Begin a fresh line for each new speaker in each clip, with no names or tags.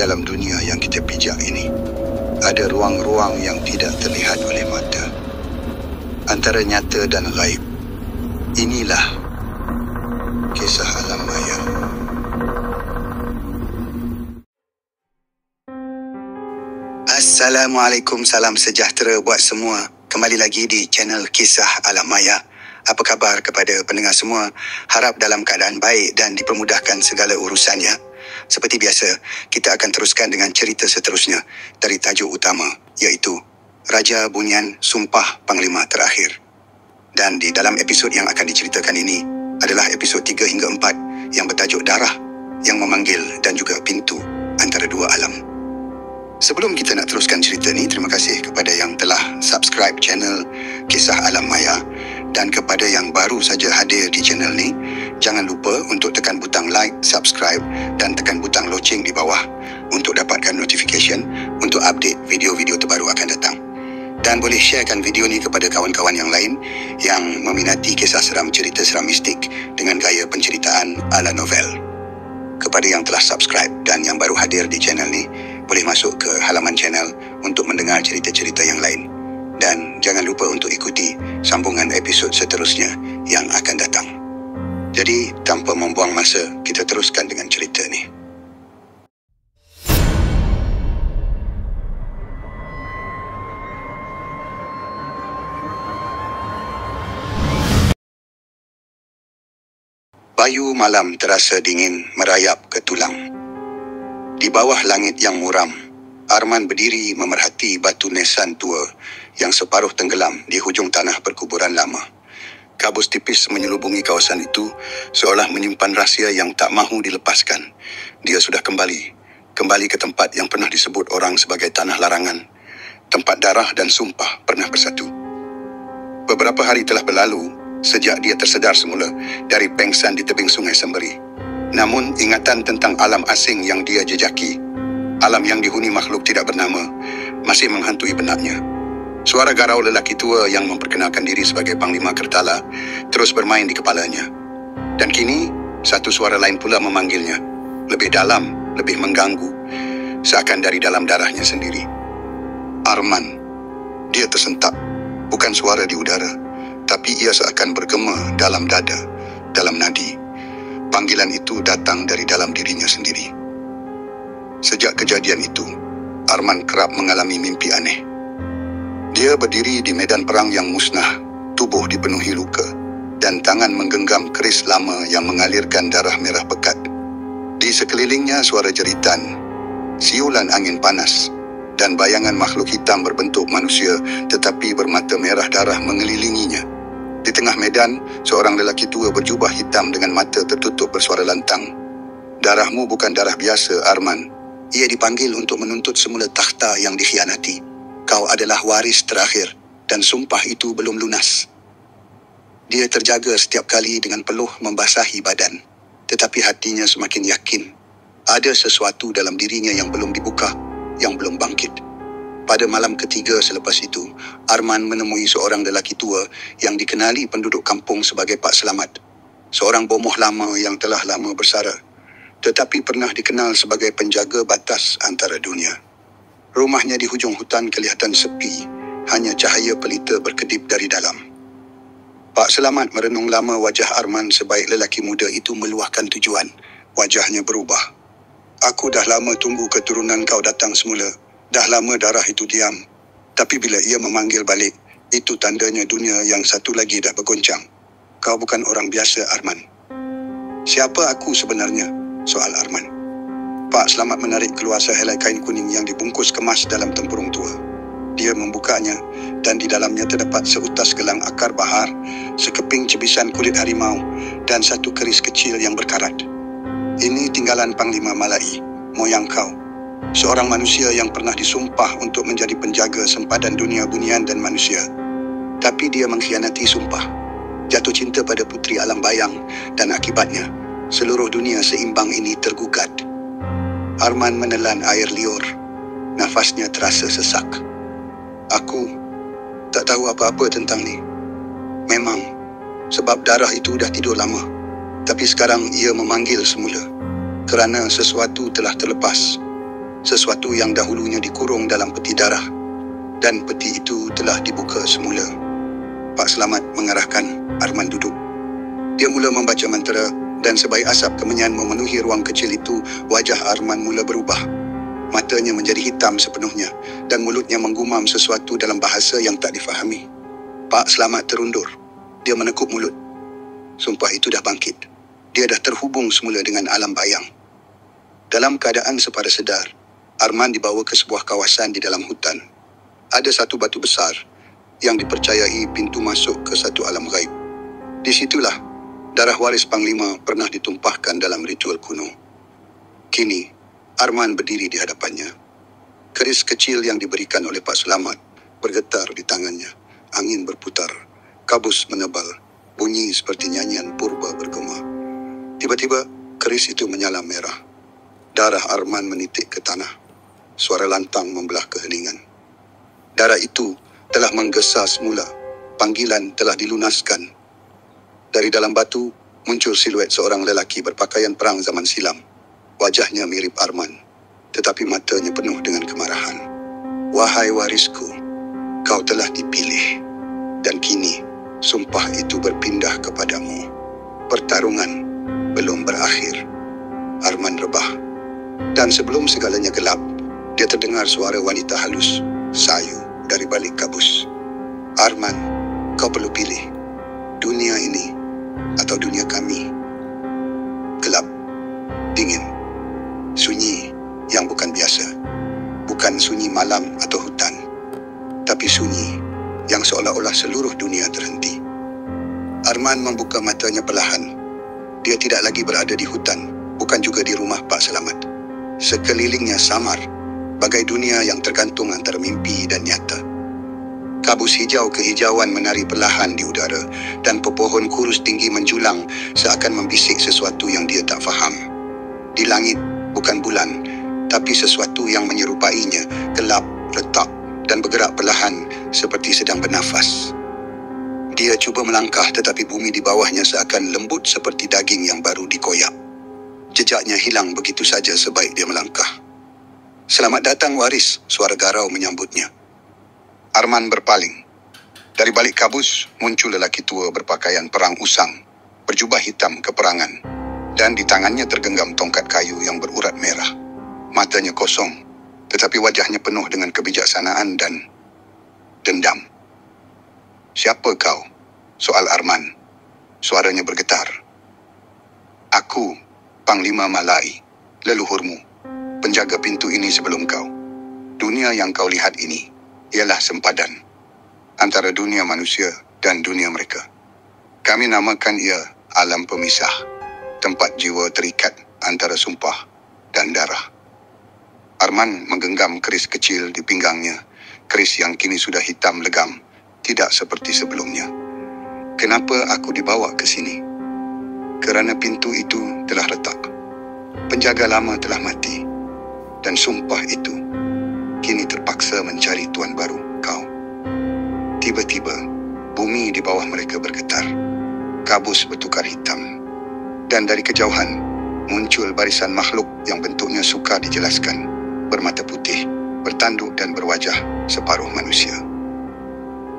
dalam dunia yang kita pijak ini, ada ruang-ruang yang tidak terlihat oleh mata, antara nyata dan gaib. Inilah kisah alam maya. Assalamualaikum, salam sejahtera buat semua. Kembali lagi di channel Kisah Alam Maya. Apa khabar kepada pendengar semua? Harap dalam keadaan baik dan dipermudahkan segala urusannya. Seperti biasa, kita akan teruskan dengan cerita seterusnya dari tajuk utama, iaitu Raja Bunyian Sumpah Panglima Terakhir. Dan di dalam episod yang akan diceritakan ini adalah episod 3 hingga 4 yang bertajuk Darah yang Memanggil dan juga Pintu Antara Dua Alam. Sebelum kita nak teruskan cerita ni, terima kasih kepada yang telah subscribe channel Kisah Alam Maya, dan kepada yang baru saja hadir di channel ni, jangan lupa untuk tekan butang like, subscribe dan tekan butang loceng di bawah untuk dapatkan notification untuk update video-video terbaru akan datang. Dan boleh sharekan video ni kepada kawan-kawan yang lain yang meminati kisah seram, cerita seram mistik dengan gaya penceritaan ala novel. Kepada yang telah subscribe dan yang baru hadir di channel ni, boleh masuk ke halaman channel untuk mendengar cerita-cerita yang lain. Dan jangan lupa untuk ikuti sambungan episod seterusnya yang akan datang. Jadi, tanpa membuang masa, kita teruskan dengan cerita ni. Bayu malam terasa dingin merayap ke tulang. Di bawah langit yang muram, Arman berdiri memerhati batu nisan tua yang separuh tenggelam di hujung tanah perkuburan lama. Kabus tipis menyelubungi kawasan itu seolah menyimpan rahsia yang tak mahu dilepaskan. Dia sudah kembali ke tempat yang pernah disebut orang sebagai tanah larangan, tempat darah dan sumpah pernah bersatu. Beberapa hari telah berlalu sejak dia tersedar semula dari pengsan di tebing sungai Semberi. Namun, ingatan tentang alam asing yang dia jejaki, alam yang dihuni makhluk tidak bernama, masih menghantui benaknya. Suara garau lelaki tua yang memperkenalkan diri sebagai Panglima Kertala terus bermain di kepalanya. Dan kini, satu suara lain pula memanggilnya, lebih dalam, lebih mengganggu, seakan dari dalam darahnya sendiri. Arman. Dia tersentak, bukan suara di udara, tapi ia seakan bergema dalam dada, dalam nadi. Panggilan itu datang dari dalam dirinya sendiri. Sejak kejadian itu, Arman kerap mengalami mimpi aneh. Dia berdiri di medan perang yang musnah, tubuh dipenuhi luka, dan tangan menggenggam keris lama yang mengalirkan darah merah pekat. Di sekelilingnya suara jeritan, siulan angin panas, dan bayangan makhluk hitam berbentuk manusia tetapi bermata merah darah mengelilinginya. Di tengah medan, seorang lelaki tua berjubah hitam dengan mata tertutup bersuara lantang. Darahmu bukan darah biasa, Arman. Ia dipanggil untuk menuntut semula takhta yang dikhianati. Kau adalah waris terakhir dan sumpah itu belum lunas. Dia terjaga setiap kali dengan peluh membasahi badan. Tetapi hatinya semakin yakin. Ada sesuatu dalam dirinya yang belum dibuka, yang belum bangkit. Pada malam ketiga selepas itu, Arman menemui seorang lelaki tua yang dikenali penduduk kampung sebagai Pak Selamat. Seorang bomoh lama yang telah lama bersara, tetapi pernah dikenal sebagai penjaga batas antara dunia. Rumahnya di hujung hutan kelihatan sepi, hanya cahaya pelita berkedip dari dalam. Pak Selamat merenung lama wajah Arman sebaik lelaki muda itu meluahkan tujuan. Wajahnya berubah. Aku dah lama tunggu keturunan kau datang semula. Dah lama darah itu diam. Tapi bila ia memanggil balik, itu tandanya dunia yang satu lagi dah bergoncang. Kau bukan orang biasa, Arman. Siapa aku sebenarnya? Soal Arman. Pak Selamat menarik keluar sehelai kain kuning yang dibungkus kemas dalam tempurung tua. Dia membukanya dan di dalamnya terdapat seutas gelang akar bahar, sekeping cebisan kulit harimau dan satu keris kecil yang berkarat. Ini tinggalan Panglima Malai, moyang kau. Seorang manusia yang pernah disumpah untuk menjadi penjaga sempadan dunia bunian dan manusia. Tapi dia mengkhianati sumpah. Jatuh cinta pada puteri alam bayang dan akibatnya, seluruh dunia seimbang ini tergugat. Arman menelan air liur. Nafasnya terasa sesak. Aku tak tahu apa-apa tentang ni. Memang, sebab darah itu dah tidur lama. Tapi sekarang ia memanggil semula. Kerana sesuatu telah terlepas. sesuatu yang dahulunya dikurung dalam peti darah, dan peti itu telah dibuka semula. Pak Selamat mengarahkan Arman duduk. Dia mula membaca mantra dan sebaik asap kemenyan memenuhi ruang kecil itu, wajah Arman mula berubah. Matanya menjadi hitam sepenuhnya dan mulutnya menggumam sesuatu dalam bahasa yang tak difahami. Pak Selamat terundur. Dia menekuk mulut. Sumpah itu dah bangkit. Dia dah terhubung semula dengan alam bayang. Dalam keadaan sepada sedar, Arman dibawa ke sebuah kawasan di dalam hutan. Ada satu batu besar yang dipercayai pintu masuk ke satu alam gaib. Di situlah darah waris Panglima pernah ditumpahkan dalam ritual kuno. Kini, Arman berdiri di hadapannya. Keris kecil yang diberikan oleh Pak Selamat bergetar di tangannya. Angin berputar, kabus menebal, bunyi seperti nyanyian purba bergema. Tiba-tiba, keris itu menyala merah. Darah Arman menitik ke tanah. Suara lantang membelah keheningan. Darah itu telah menggesa semula. Panggilan telah dilunaskan. Dari dalam batu, muncul siluet seorang lelaki berpakaian perang zaman silam. Wajahnya mirip Arman, tetapi matanya penuh dengan kemarahan. Wahai warisku, kau telah dipilih. Dan kini, sumpah itu berpindah kepadamu. Pertarungan belum berakhir. Arman rebah. Dan sebelum segalanya gelap, dia terdengar suara wanita halus, sayu dari balik kabus. Arman, kau perlu pilih. Dunia ini atau dunia kami. Gelap, dingin, sunyi yang bukan biasa. Bukan sunyi malam atau hutan, tapi sunyi yang seolah-olah seluruh dunia terhenti. Arman membuka matanya perlahan. Dia tidak lagi berada di hutan, bukan juga di rumah Pak Selamat. Sekelilingnya samar, bagai dunia yang tergantung antara mimpi dan nyata. Kabus hijau kehijauan menari perlahan di udara, dan pepohon kurus tinggi menjulang seakan membisik sesuatu yang dia tak faham. Di langit, bukan bulan, tapi sesuatu yang menyerupainya, gelap, retak, dan bergerak perlahan seperti sedang bernafas. Dia cuba melangkah, tetapi bumi di bawahnya seakan lembut seperti daging yang baru dikoyak. Jejaknya hilang begitu saja sebaik dia melangkah. Selamat datang waris, suara garau menyambutnya. Arman berpaling. Dari balik kabus, muncul lelaki tua berpakaian perang usang, berjubah hitam keperangan, dan di tangannya tergenggam tongkat kayu yang berurat merah. Matanya kosong, tetapi wajahnya penuh dengan kebijaksanaan dan dendam. Siapa kau? Soal Arman. Suaranya bergetar. Aku, Panglima Malai, leluhurmu, penjaga pintu ini sebelum kau. Dunia yang kau lihat ini ialah sempadan antara dunia manusia dan dunia mereka. Kami namakan ia alam pemisah, tempat jiwa terikat antara sumpah dan darah. Arman menggenggam keris kecil di pinggangnya, keris yang kini sudah hitam legam, tidak seperti sebelumnya. Kenapa aku dibawa ke sini? Kerana pintu itu telah retak. Penjaga lama telah mati. Dan sumpah itu kini terpaksa mencari tuan baru, kau. Tiba-tiba, bumi di bawah mereka bergetar. Kabus bertukar hitam. Dan dari kejauhan, muncul barisan makhluk yang bentuknya sukar dijelaskan. Bermata putih, bertanduk dan berwajah separuh manusia.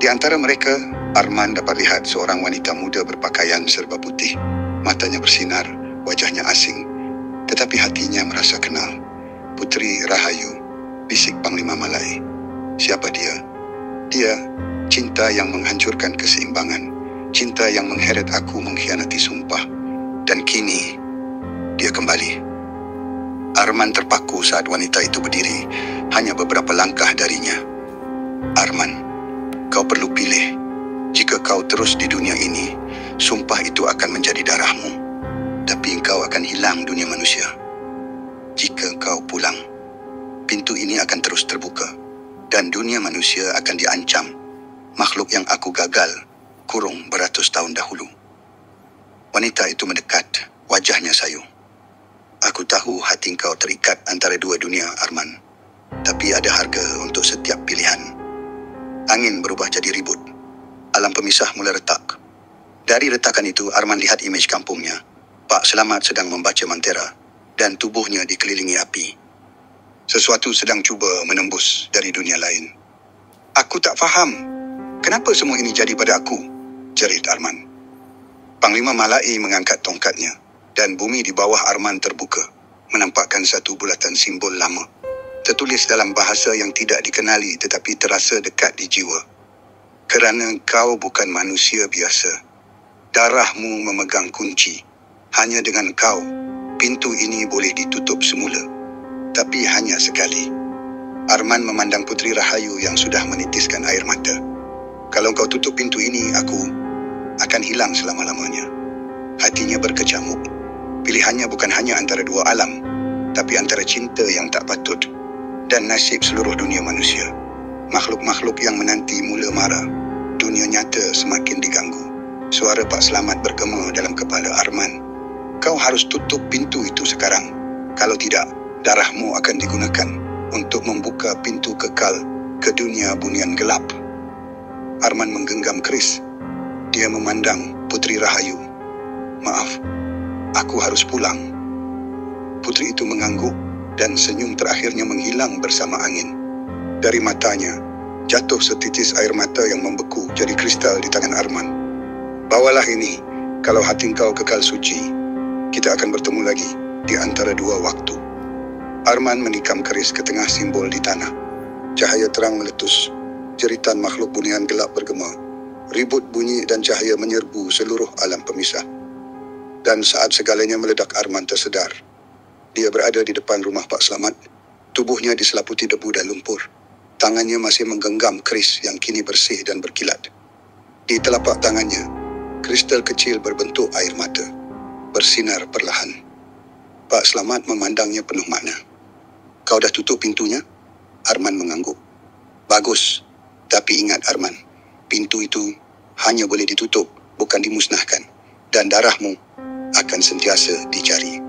Di antara mereka, Arman dapat lihat seorang wanita muda berpakaian serba putih. Matanya bersinar, wajahnya asing. Tetapi hatinya merasa kenal. Puteri Rahayu, bisik Panglima Malai. Siapa dia? Dia, cinta yang menghancurkan keseimbangan. Cinta yang mengheret aku mengkhianati sumpah. Dan kini, dia kembali. Arman terpaku saat wanita itu berdiri, hanya beberapa langkah darinya. Arman, kau perlu pilih. Jika kau terus di dunia ini, sumpah itu akan menjadi darahmu. Tapi engkau akan hilang dunia manusia. Jika engkau pulang, pintu ini akan terus terbuka. Dan dunia manusia akan diancam. Makhluk yang aku gagal, kurung beratus tahun dahulu. Wanita itu mendekat, wajahnya sayu. Aku tahu hati engkau terikat antara dua dunia, Arman. Tapi ada harga untuk setiap pilihan. Angin berubah jadi ribut. Alam pemisah mula retak. Dari retakan itu, Arman lihat imej kampungnya. Pak Selamat sedang membaca mantera dan tubuhnya dikelilingi api. Sesuatu sedang cuba menembus dari dunia lain. Aku tak faham. Kenapa semua ini jadi pada aku? Jerit Arman. Panglima Malai mengangkat tongkatnya dan bumi di bawah Arman terbuka, menampakkan satu bulatan simbol lama, tertulis dalam bahasa yang tidak dikenali tetapi terasa dekat di jiwa. Kerana kau bukan manusia biasa. Darahmu memegang kunci. Hanya dengan kau, pintu ini boleh ditutup semula. Tapi hanya sekali. Arman memandang Puteri Rahayu yang sudah menitiskan air mata. Kalau kau tutup pintu ini, aku akan hilang selama-lamanya. Hatinya berkecamuk. Pilihannya bukan hanya antara dua alam, tapi antara cinta yang tak patut dan nasib seluruh dunia manusia. Makhluk-makhluk yang menanti mula marah. Dunia nyata semakin diganggu. Suara Pak Selamat bergema dalam kepala Arman. Kau harus tutup pintu itu sekarang. Kalau tidak, darahmu akan digunakan untuk membuka pintu kekal ke dunia bunian gelap. Arman menggenggam keris. Dia memandang Puteri Rahayu. Maaf, aku harus pulang. Puteri itu mengangguk dan senyum terakhirnya menghilang bersama angin. Dari matanya, jatuh setitis air mata yang membeku jadi kristal di tangan Arman. Bawalah ini, kalau hati kau kekal suci, kita akan bertemu lagi di antara dua waktu. Arman menikam keris ke tengah simbol di tanah. Cahaya terang meletus. Jeritan makhluk bunian gelap bergema. Ribut bunyi dan cahaya menyerbu seluruh alam pemisah. Dan saat segalanya meledak, Arman tersedar. Dia berada di depan rumah Pak Selamat. Tubuhnya diselaputi debu dan lumpur. Tangannya masih menggenggam keris yang kini bersih dan berkilat. Di telapak tangannya, kristal kecil berbentuk air mata, bersinar perlahan. Pak Selamat memandangnya penuh makna. Kau dah tutup pintunya? Arman mengangguk. Bagus. Tapi ingat Arman, pintu itu hanya boleh ditutup, bukan dimusnahkan. Dan darahmu akan sentiasa dicari.